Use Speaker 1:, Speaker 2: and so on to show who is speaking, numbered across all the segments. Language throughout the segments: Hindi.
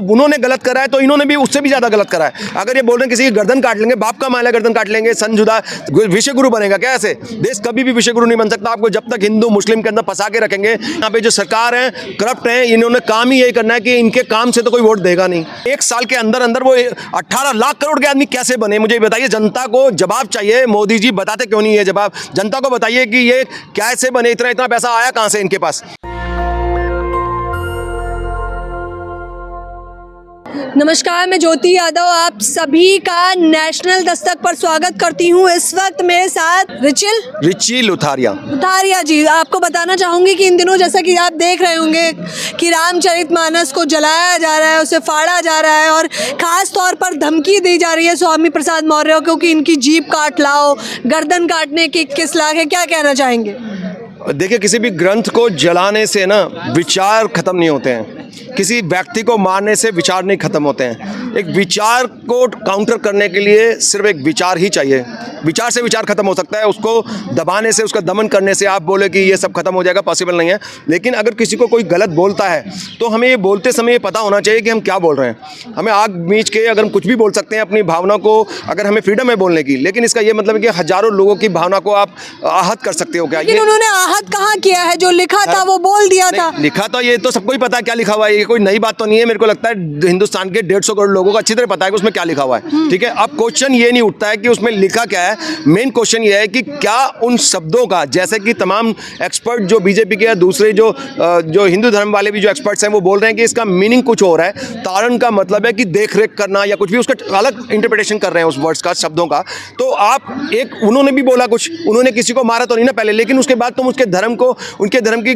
Speaker 1: उन्होंने गलत करा है तो इन्होंने भी उससे भी ज्यादा गलत करा है। अगर ये बोल रहे हैं किसी की गर्दन काट लेंगे, बाप का माला गर्दन काट लेंगे, संजुदा विषय गुरु बनेगा क्या? ऐसे देश कभी भी विषय गुरु नहीं बन सकता। आपको जब तक हिंदू मुस्लिम के अंदर फंसा के रखेंगे, यहाँ पे जो सरकार है करप्ट है, इन्होंने काम ही यही करना है कि इनके काम से तो कोई वोट देगा नहीं। एक साल के अंदर अंदर वो 18 लाख करोड़ के आदमी कैसे बने, मुझे बताइए। जनता को जवाब चाहिए। मोदी जी बताते क्यों नहीं है जवाब? जनता को बताइए कि ये कैसे बने, इतना पैसा आया कहां से इनके पास।
Speaker 2: नमस्कार, मैं ज्योति यादव आप सभी का नेशनल दस्तक पर स्वागत करती हूँ। इस वक्त मेरे साथ
Speaker 1: रिची लुथारिया
Speaker 2: जी। आपको बताना चाहूँगी कि इन दिनों जैसा कि आप देख रहे होंगे कि रामचरितमानस को जलाया जा रहा है, उसे फाड़ा जा रहा है और ख़ास तौर पर धमकी दी जा रही है स्वामी प्रसाद मौर्य को कि इनकी जीभ काट लाओ, गर्दन काटने की 21 लाख है। क्या कहना चाहेंगे?
Speaker 1: देखिए, किसी भी ग्रंथ को जलाने से ना विचार खत्म नहीं होते हैं, किसी व्यक्ति को मारने से विचार नहीं खत्म होते हैं। एक विचार को काउंटर करने के लिए सिर्फ एक विचार ही चाहिए। विचार से विचार खत्म हो सकता है, उसको दबाने से, उसका दमन करने से आप बोले कि ये सब खत्म हो जाएगा, पॉसिबल नहीं है। लेकिन अगर किसी को कोई गलत बोलता है तो हमें ये बोलते समय ये पता होना चाहिए कि हम क्या बोल रहे हैं। हमें आग मीच के अगर हम कुछ भी बोल सकते हैं अपनी भावना को, अगर हमें फ्रीडम है बोलने की, लेकिन इसका ये मतलब है कि हजारों लोगों की भावना को आप आहत कर सकते हो क्या?
Speaker 2: लेकिन उन्होंने आहत कहाँ किया है? जो लिखा था वो बोल दिया था।
Speaker 1: लिखा तो ये तो सबको ही पता है क्या लिखा हुआ है, ये कोई नई बात तो नहीं है। मेरे को लगता है हिंदुस्तान के 150 करोड़ लोगों को अच्छी तरह पता है कि उसमें क्या लिखा हुआ है। ठीक है, अब क्वेश्चन ये नहीं उठता है कि उसमें लिखा क्या है। मेन क्वेश्चन ये है कि क्या उन शब्दों का, जैसे कि तमाम एक्सपर्ट जो बीजेपी के या दूसरे जो हिंदू धर्म वाले भी जो एक्सपर्ट्स हैं वो बोल रहे हैं कि इसका मीनिंग कुछ और है। तारण का मतलब है कि देख रेख करना या कुछ भी, उसका अलग इंटरप्रिटेशन कर रहे हैं उस वर्ड्स का, शब्दों का। तो आप एक, उन्होंने भी बोला कुछ, उन्होंने किसी को मारा तो नहीं ना पहले, लेकिन उसके बाद तुम उसके धर्म को, उनके धर्म की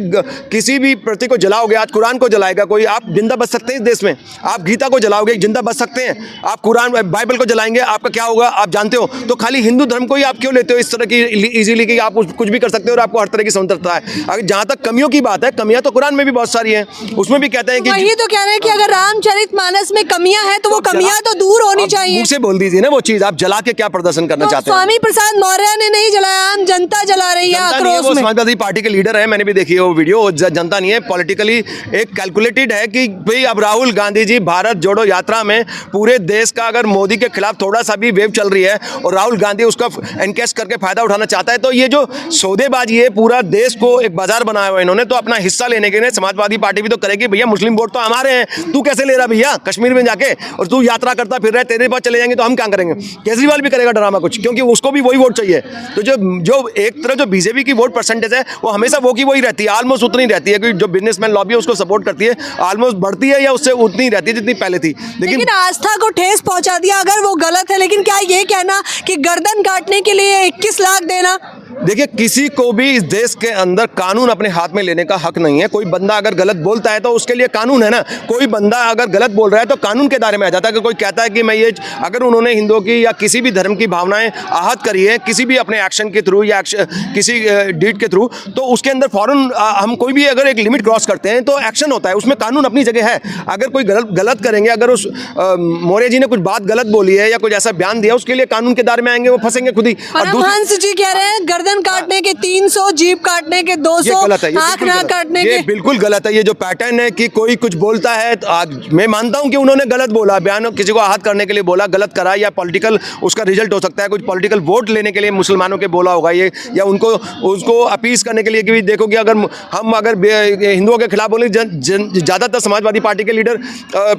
Speaker 1: किसी भी प्रति को जलाओगे। आज कुरान को जलाएगा कोई, आप जिंदा बच सकते हैं इस देश में? आप गीता को जलाओगे, जिंदा बच सकते हैं? आप कुरान बाइबल को जलाएंगे, आपका क्या होगा आप जानते हो? तो खाली हिंदू धर्म को ही आप क्यों लेते हो इस तरह की इजीली कि आप कुछ भी कर सकते हो और आपको हर तरह की स्वतंत्रता है? अगर जहां तक कमियों की बात है, कमियां तो कुरान में भी बहुत सारी हैं। उसमें भी कहते हैं कि
Speaker 2: वही तो कह रहे हैं कि अगर रामचरितमानस में कमियां हैं तो वो कमियां तो दूर होनी चाहिए।
Speaker 1: मुझसे बोल दीजिए ना वो चीज, आप जला के क्या प्रदर्शन करना चाहते हैं?
Speaker 2: स्वामी प्रसाद मौर्य ने नहीं जलाया, आम जनता जला रही है आक्रोश में।
Speaker 1: समाजवादी पार्टी के लीडर है, मैंने भी देखी है वो वीडियो। जनता नहीं है, पॉलिटिकली एक कैलकुलेटेड है कि भाई अब राहुल गांधी जी भारत जोड़ो यात्रा में पूरे देश का अगर मोदी के खिलाफ थोड़ा सा भी वेव चल रही है और राहुल गांधी उसका एनकैश करके फायदा उठाना चाहता है, तो ये जो सौदेबाजी है, पूरा देश को एक बाजार बनाया हुआ है इन्होंने, तो अपना हिस्सा लेने के लिए समाजवादी पार्टी भी तो करेगी। भैया मुस्लिम वोट तो हमारे हैं, तू कैसे ले रहा भैया कश्मीर में जाके, और तू यात्रा करता फिर रहा है, तेरे पास चले जाएंगे तो हम क्या करेंगे? केजरीवाल भी करेगा ड्रामा कुछ, क्योंकि उसको भी वही वोट चाहिए। तो जो एक तरह जो बीजेपी की वोट परसेंटेज है वो हमेशा वो की वही रहती है, ऑलमोस्ट उतनी रहती है। जो बिजनेसमैन लॉबी है उसको सपोर्ट करती है, ऑलमोस्ट बढ़ती है या उससे उतनी रहती है जितनी पहले थी।
Speaker 2: लेकिन आस्था को ठेस पहुंचा दिया, अगर वो गलत है। लेकिन क्या ये कहना कि गर्दन काटने के लिए 21 लाख देना?
Speaker 1: देखिए, किसी को भी इस देश के अंदर कानून अपने हाथ में लेने का हक नहीं है। कोई बंदा अगर गलत बोलता है तो उसके लिए कानून है ना। कोई बंदा अगर गलत बोल रहा है तो कानून के दायरे में आ जाता है। कि कोई कहता है कि मैं ये, अगर उन्होंने हिंदुओं की या किसी भी धर्म की भावनाएं आहत करी है किसी भी अपने एक्शन के थ्रू या किसी डीड के थ्रू, तो उसके अंदर फौरन हम कोई भी अगर एक लिमिट क्रॉस करते हैं तो एक्शन होता है, उसमें कानून अपनी जगह है। अगर कोई गलत करेंगे, अगर उस मौर्य जी ने कुछ बात गलत बोली है या कुछ ऐसा बयान दिया, उसके लिए कानून के दायरे में आएंगे, वो फंसेंगे खुद ही।
Speaker 2: परमहंस जी कह रहे हैं गर्दन काटने के 300, जीभ काटने के 200, आंख ना काटने के।
Speaker 1: ये बिल्कुल गलत है। ये जो पैटर्न है कि कोई कुछ बोलता है तो मैं मानता हूं कि उन्होंने गलत बोला, बयान किसी को आहत करने के लिए बोला, गलत करा, या पॉलिटिकल उसका रिजल्ट हो सकता है, कुछ पॉलिटिकल वोट लेने के लिए मुसलमानों के बोला होगा ये, या उसको अपीस करने के लिए कि देखो कि अगर हम हिंदुओं के खिलाफ बोले, ज्यादातर समाजवादी पार्टी के लीडर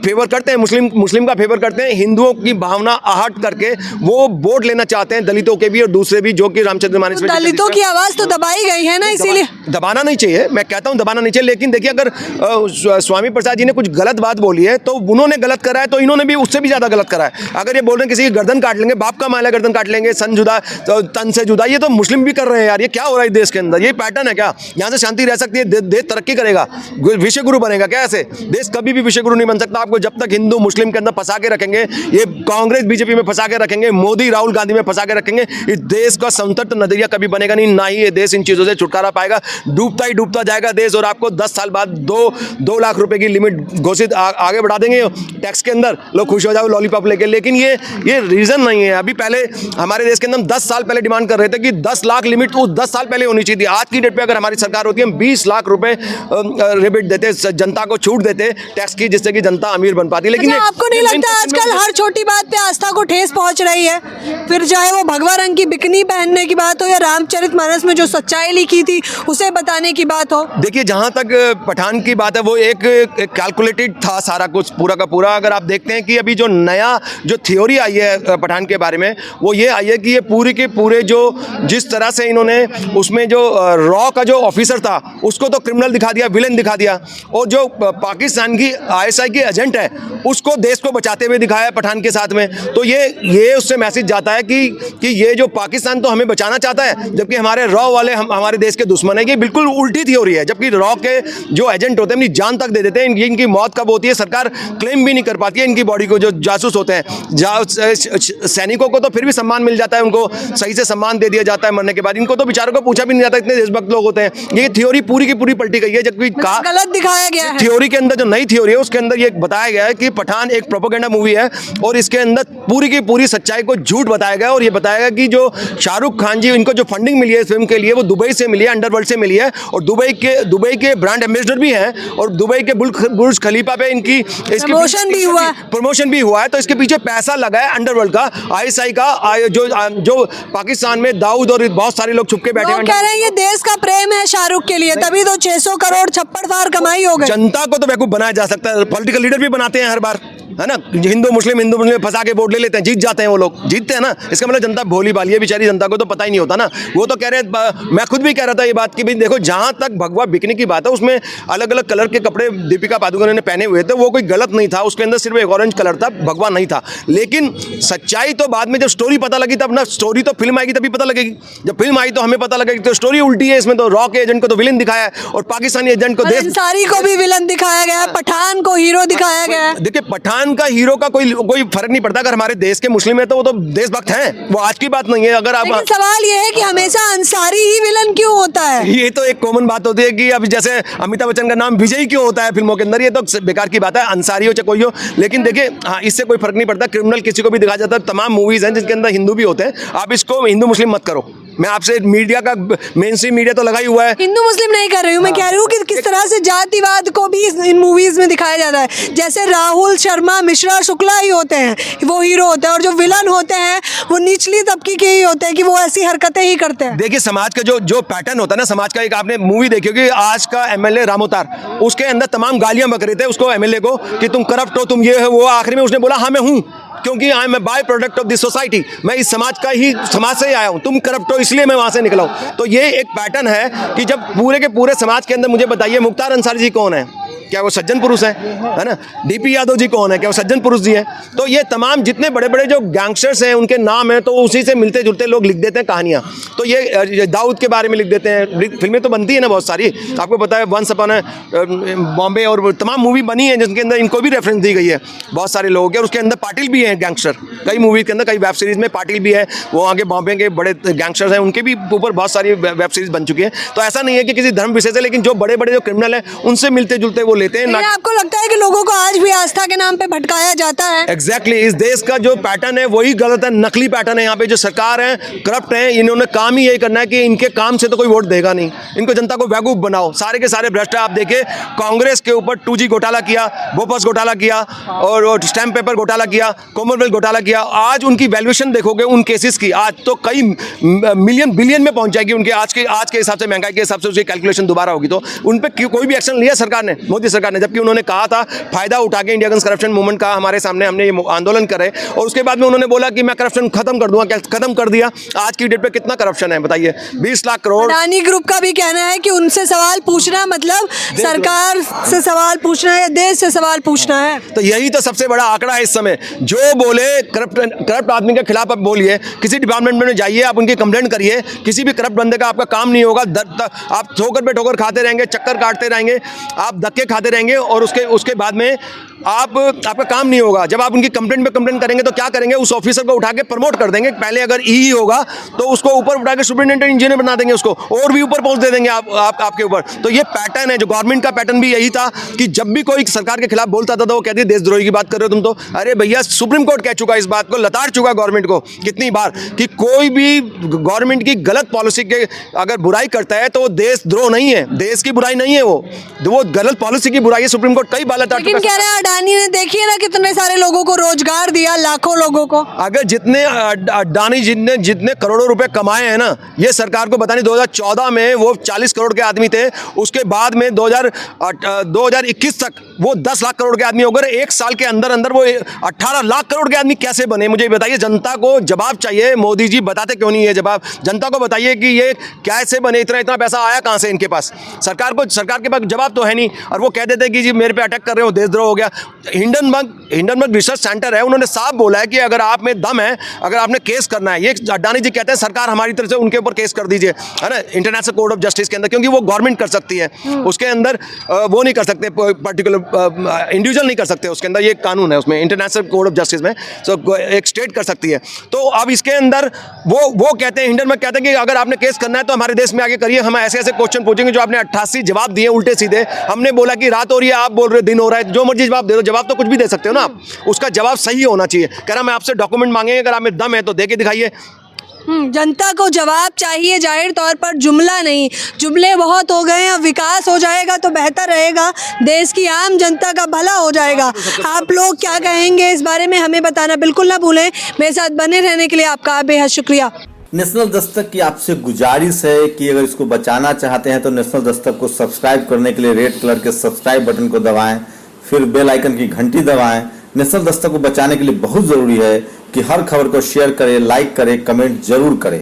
Speaker 1: फेवर करते हैं मुस्लिम का फेवर करते हैं, हिंदुओं की भावना आहट करके वो वोट लेना चाहते हैं, दलितों के भी और दूसरे भी, जो कि रामचरितमानस में
Speaker 2: दलितों की आवाज तो दबाई गई है ना, इसीलिए
Speaker 1: दबाना नहीं चाहिए। मैं कहता हूं दबाना नहीं चाहिए, लेकिन देखिए अगर स्वामी प्रसाद जी ने कुछ गलत बात बोली है तो उन्होंने गलत करा है तो इन्होंने भी उससे भी ज्यादा गलत करा है। अगर ये बोल रहे हैं किसी की गर्दन काट लेंगे, बाप का माला गर्दन काट लेंगे, सन जुदा तन से जुदा, ये तो मुस्लिम भी कर रहे हैं यार। ये क्या हो रहा है देश के अंदर? ये पैटर्न है क्या? यहाँ से शांति रह सकती है, देश तरक्की करेगा, विषय गुरु बनेगा क्या? ऐसे देश कभी भी विषय गुरु नहीं बन सकता। आपको जब तक हिंदू मुस्लिम के अंदर फंसा के रखेंगे, ये कांग्रेस बीजेपी में फंसा के रखेंगे, मोदी राहुल गांधी में फंसा के रखेंगे, इस देश का स्वतंत्र नजरिया कभी कभी बनेगा नहीं, ना ही ये देश इन चीज़ों से छुटकारा पाएगा। डूबता ही डूबता जाएगा देश, और आपको 10 साल बाद 2 लाख रुपए की लिमिट घोषित आगे बढ़ा देंगे टैक्स के अंदर, लोग खुश हो जाओ लॉलीपॉप लेके। लेकिन ये रीज़न नहीं है। अभी पहले हमारे देश के अंदर 10 साल पहले डिमांड कर रहे थे कि 10 लाख लिमिट वो 10 साल पहले होनी चाहिए थी। आज की डेट पे अगर हमारी सरकार होती है, हम 20 लाख रुपए रिबेट देते, जनता को छूट देते टैक्स की, जिससे कि जनता अमीर बन पाती। लेकिन
Speaker 2: अच्छा, आपको नहीं लगता आजकल हर छोटी बात पे आस्था को ठेस पहुंच रही है? फिर चाहे वो भगवा रंग की बिकनी पहनने की बात हो या रामचरितमानस में जो सच्चाई लिखी थी उसे बताने की बात हो।
Speaker 1: देखिए, जहाँ तक पठान की बात है वो एक कैलकुलेटेड था सारा कुछ, पूरा का पूरा। अगर आप देखते हैं कि अभी जो नया जो थ्योरी आई है पठान के बारे में, वो ये आई है कि ये पूरे के पूरे जो जिस तरह से इन्होंने उसमें जो रॉ का जो ऑफिसर था उसको तो क्रिमिनल दिखा दिया, विलेन दिखा दिया, और जो पाकिस्तान की ISI की एजेंट है उसको देश को बचाते हुए दिखाया पठान के साथ में। तो ये उससे मैसेज जाता है कि ये जो पाकिस्तान तो हमें बचाना चाहता है, जबकि हमारे रॉ वाले हमारे देश के दुश्मन है। ये बिल्कुल उल्टी थ्योरी है। जबकि रॉ के जो एजेंट होते हैं अपनी जान तक दे देते हैं। इनकी मौत कब होती है सरकार क्लेम भी नहीं कर पाती है इनकी बॉडी को। जो जासूस होते हैं, सैनिकों को तो फिर भी सम्मान मिल जाता है, उनको सही से सम्मान दे दिया जाता है मरने के बाद। इनको तो बेचारों को पूछा भी नहीं जाता, इतने देशभक्त लोग होते हैं। ये थ्योरी पूरी की पूरी पलटी गई है, जबकि
Speaker 2: गलत दिखाया गया है।
Speaker 1: थ्योरी के अंदर जो नई थ्योरी है उसके अंदर ये बताया गया है कि पठान एक प्रोपेगेंडा मूवी है, और इसके अंदर पूरी की पूरी सच्चाई को झूठ बताया गया। और ये बताया गया कि जो शाहरुख खान जी, इनको जो फंडिंग मिली है इस फिल्म के लिए, वो दुबई से मिली है, अंडरवर्ल्ड से मिली है, और दुबई के ब्रांड एम्बेसडर भी हैं, और दुबई के बुर्ज खलीफा पे इनकी प्रमोशन भी हुआ है। तो इसके पीछे पैसा लगा है अंडरवर्ल्ड का, ISI का, जो पाकिस्तान में दाऊद और बहुत सारे लोग छुपके बैठे हैं।
Speaker 2: कह रहे हैं ये देश का प्रेम है शाहरुख के लिए, तभी तो 600 करोड़ छप्पड़ फाड़ कमाई हो गई।
Speaker 1: जनता को तो बेवकूफ बनाया जा सकता है, पॉलिटिकल लीडर भी बनाते हैं हर बार, है ना। हिंदू मुस्लिम फंसा के वोट ले लेते हैं, जीत जाते हैं वो लोग, जीतते हैं ना। इसका मतलब जनता भोली भाली है बेचारी, जनता को तो पता ही नहीं होता ना। वो तो कह रहे हैं, मैं खुद भी कह रहा था ये बात कि भाई देखो, जहाँ तक भगवा बिकने की बात है उसमें अलग अलग कलर के कपड़े दीपिका पादुकोण ने पहने हुए थे, वो कोई गलत नहीं था। उसके अंदर सिर्फ एक ऑरेंज कलर था, भगवा नहीं था। लेकिन सच्चाई तो बाद में जब स्टोरी पता लगी तब ना, स्टोरी तो फिल्म आएगी तभी पता लगेगी। जब फिल्म आई तो हमें पता लगेगी तो स्टोरी उल्टी है। इसमें तो रॉ के एजेंट को तो विलेन दिखाया है, और पाकिस्तानी एजेंट को
Speaker 2: अंसारी को भी विलन दिखाया गया है, पठान को हीरो दिखाया गया है।
Speaker 1: देखिए, पठान का हीरो का कोई फर्क नहीं पड़ता। अगर हमारे देश के मुस्लिम है तो वो तो देशभक्त हैं, वो आज की बात नहीं है। अगर आप,
Speaker 2: लेकिन सवाल ये है कि हमेशा अंसारी ही विलन क्यों होता है?
Speaker 1: ये तो एक कॉमन बात होती है कि अब जैसे अमिताभ बच्चन का नाम विजय क्यों होता है फिल्मों के अंदर, ये तो बेकार की बात है, अंसारी हो चाहे कोई हो। लेकिन देखिए, हाँ, इससे कोई फर्क नहीं पड़ता, क्रिमिनल किसी को भी दिखाया जाता है। तमाम मूवीज हैं जिनके अंदर हिंदू भी होते हैं, आप इसको हिंदू मुस्लिम मत करो। मैं आपसे मीडिया का मेन स्ट्रीम मीडिया तो लगा ही हुआ है,
Speaker 2: हिंदू मुस्लिम नहीं कर रही हूँ। मैं कह रही हूँ कि किस तरह से जातिवाद को भी इन मूवीज में दिखाया जाता है। जैसे राहुल शर्मा मिश्रा शुक्ला ही होते हैं, वो हीरो होते हैं, और जो विलन होते हैं वो निचली तबके के ही होते हैं कि वो ऐसी हरकतें ही करते हैं।
Speaker 1: देखिए, समाज का जो पैटर्न होता है ना, समाज का, एक आपने मूवी देखी होगी आज का MLA रामोतार, उसके अंदर तमाम गालियां बक रहे थे उसको, MLA को, कि तुम करप्ट हो, तुम ये है वो। आखिर में उसने बोला हाँ मैं हूँ, क्योंकि I am a by product of this society, मैं इस समाज से ही आया हूँ। तुम करप्ट हो इसलिए मैं वहां से निकला हूँ। तो ये एक पैटर्न है कि जब पूरे के पूरे समाज के अंदर, मुझे बताइए मुख्तार अंसारी जी कौन है? क्या वो सज्जन पुरुष है ना? DP यादव जी कौन है? क्या वो सज्जन पुरुष जी हैं? तो ये तमाम जितने बड़े बड़े जो गैंगस्टर्स हैं उनके नाम हैं, तो उसी से मिलते जुलते लोग लिख देते हैं कहानियाँ। तो ये दाऊद के बारे में लिख देते हैं, फिल्में तो बनती है ना बहुत सारी, आपको पता है, वंस अपॉन बॉम्बे और तमाम मूवी बनी है जिनके अंदर इनको भी रेफरेंस दी गई है बहुत सारे लोगों के। और उसके अंदर पाटिल भी हैं गैंगस्टर, कई मूवी के अंदर, कई वेब सीरीज में पाटिल भी है, वो आगे बॉम्बे के बड़े गैंगस्टर्स हैं, उनके भी ऊपर बहुत सारी वेब सीरीज बन चुकी है। तो ऐसा नहीं है कि किसी धर्म विशेष है, लेकिन जो बड़े बड़े जो क्रिमिनल हैं उनसे मिलते जुलते वो लेते हैं।
Speaker 2: आपको लगता है कि लोगों को आज भी आस्था के नाम पे भटकाया जाता है?
Speaker 1: एग्जैक्टली, इस देश का जो पैटर्न है वही गलत है, नकली पैटर्न है। यहाँ पे जो सरकार है करप्ट है, इन्होंने काम ही यही करना है कि इनके काम से तो कोई वोट देगा नहीं, इनको जनता को बेवकूफ बनाओ। सारे के सारे भ्रष्ट आप देखिए, कांग्रेस के ऊपर 2G घोटाला किया, बोफर्स घोटाला किया, और स्टैम्प पेपर घोटाला किया, कॉमनवेल्थ घोटाला किया। आज उनकी वैल्यूएशन देखोगे उन केसेस की, आज तो कई मिलियन बिलियन में पहुंच जाएगी उनके आज के हिसाब से, महंगाई के हिसाब से उसकी कैलकुलेशन दोबारा होगी। तो उन पर कोई भी एक्शन लिया सरकार ने, मोदी सरकार ने, जबकि उन्होंने कहा था फायदा उठा के इंडिया अगेंस्ट करप्शन मूवमेंट का हमारे सामने, हमने ये आंदोलन करे, और उसके बाद में उन्होंने बोला कि मैं करप्शन खत्म कर दूंगा। क्या खत्म कर दिया? आज की डेट पे कितना करप्शन है बताइए? 20 लाख करोड़।
Speaker 2: अडानी ग्रुप का भी कहना है कि उनसे सवाल पूछना मतलब सरकार से सवाल पूछना है, देश से सवाल पूछना है।
Speaker 1: तो यही तो सबसे बड़ा आंकड़ा है इस समय। जो बोले करप्ट आदमी के खिलाफ आप बोलिए, किसी डिपार्टमेंट में जाइए, आप उनकी कंप्लेंट करिए, किसी भी करप्ट बंदे का आपका काम नहीं होगा। आप ठोकर पे ठोकर खाते रहेंगे, चक्कर काटते रहेंगे, आप धक्के खाते रहेंगे, और उसके बाद में आपका काम नहीं होगा। जब आप उनकी कंप्लेंट पे कंप्लेंट करेंगे तो क्या करेंगे, उस ऑफिसर को उठा के प्रमोट कर देंगे। पहले अगर ई होगा तो उसको ऊपर उठा के सुपरिटेंडेंट इंजीनियर बना देंगे उसको, और भी ऊपर पहुंच दे देंगे आपके ऊपर। तो ये पैटर्न है, जो गवर्नमेंट का पैटर्न भी यही था कि जब भी कोई सरकार के खिलाफ बोलता था तो वो कहती है देशद्रोही की बात कर रहे हो तुम तो। अरे भैया, सुप्रीम कोर्ट कह चुका इस बात को, लताड़ चुका गवर्नमेंट को कितनी बार कि कोई भी गवर्नमेंट की गलत पॉलिसी के अगर बुराई करता है तो वो देशद्रोह नहीं है, देश की बुराई नहीं है, वो गलत पॉलिसी की बुराई है। सुप्रीम कोर्ट कई बार लताड़
Speaker 2: लेकिन
Speaker 1: चुका।
Speaker 2: कह रहे हैं अडानी ने, देखिए ना कितने सारे लोगों को रोजगार दिया, लाखों लोगों को।
Speaker 1: अगर जितने अडानी जितने करोड़ों रुपए कमाए हैं ना, ये सरकार को बतानी, 2014 में वो 40 करोड़ के आदमी थे, उसके बाद में 2021 तक वो 10 लाख करोड़ के आदमी हो गए। एक साल के अंदर अंदर वो 18 लाख करोड़ के आदमी कैसे बने, मुझे बताइए। जनता को जवाब चाहिए। मोदी जी बताते क्यों नहीं है जवाब? जनता को बताइए कि ये कैसे बने, इतना पैसा आया कहां से इनके पास? सरकार के पास जवाब तो है नहीं, और वो कह देते हैं कि जी मेरे पे अटैक कर रहे हो, देशद्रोह हो गया। हिंडनबर्ग रिसर्च सेंटर है, उन्होंने साफ बोला है कि अगर आप में दम है, अगर आपने केस करना है, ये अडानी जी कहते हैं सरकार हमारी तरफ से उनके ऊपर केस कर दीजिए, है ना, इंटरनेशनल कोर्ट ऑफ जस्टिस के अंदर, क्योंकि वो गवर्नमेंट कर सकती है उसके अंदर। वो नहीं कर सकते, पर्टिकुलर इंडिविजुअल नहीं कर सकते उसके अंदर, ये कानून है उसमें, इंटरनेशनल कोर्ट ऑफ जस्टिस में। सो एक स्टेट कर सकती है। तो अब इसके अंदर वो कहते हैं, हिंडनबर्ग कहते हैं कि अगर आपने केस करना है तो हमारे देश में आगे करिए, हम ऐसे ऐसे क्वेश्चन पूछेंगे जो आपने 88 जवाब दिए उल्टे सीधे। हमने बोला कि रात हो रही है, आप बोल रहे हो दिन हो रहा है, जो मर्जी जवाब दे दो। जवाब तो कुछ भी दे सकते हो ना आप, उसका जवाब सही होना चाहिए। कह रहा मैं आपसे डॉक्यूमेंट मांगेंगे, अगर आप में दम है तो दे के दिखाइए।
Speaker 2: जनता को जवाब चाहिए, जाहिर तौर पर जुमला नहीं। जुमले बहुत हो गए हैं, विकास हो जाएगा तो बेहतर रहेगा, देश की आम जनता का भला हो जाएगा। आप लोग क्या कहेंगे इस बारे में हमें बताना बिल्कुल ना भूलें। मेरे साथ बने रहने के लिए आपका बेहद शुक्रिया।
Speaker 3: नेशनल दस्तक की आपसे गुजारिश है कि अगर इसको बचाना चाहते हैं तो नेशनल दस्तक को सब्सक्राइब करने के लिए रेड कलर के सब्सक्राइब बटन को दबाएं, फिर बेल आइकन की घंटी दबाएं। नेशनल दस्तक को बचाने के लिए बहुत जरूरी है कि हर खबर को शेयर करें, लाइक करें, कमेंट जरूर करें।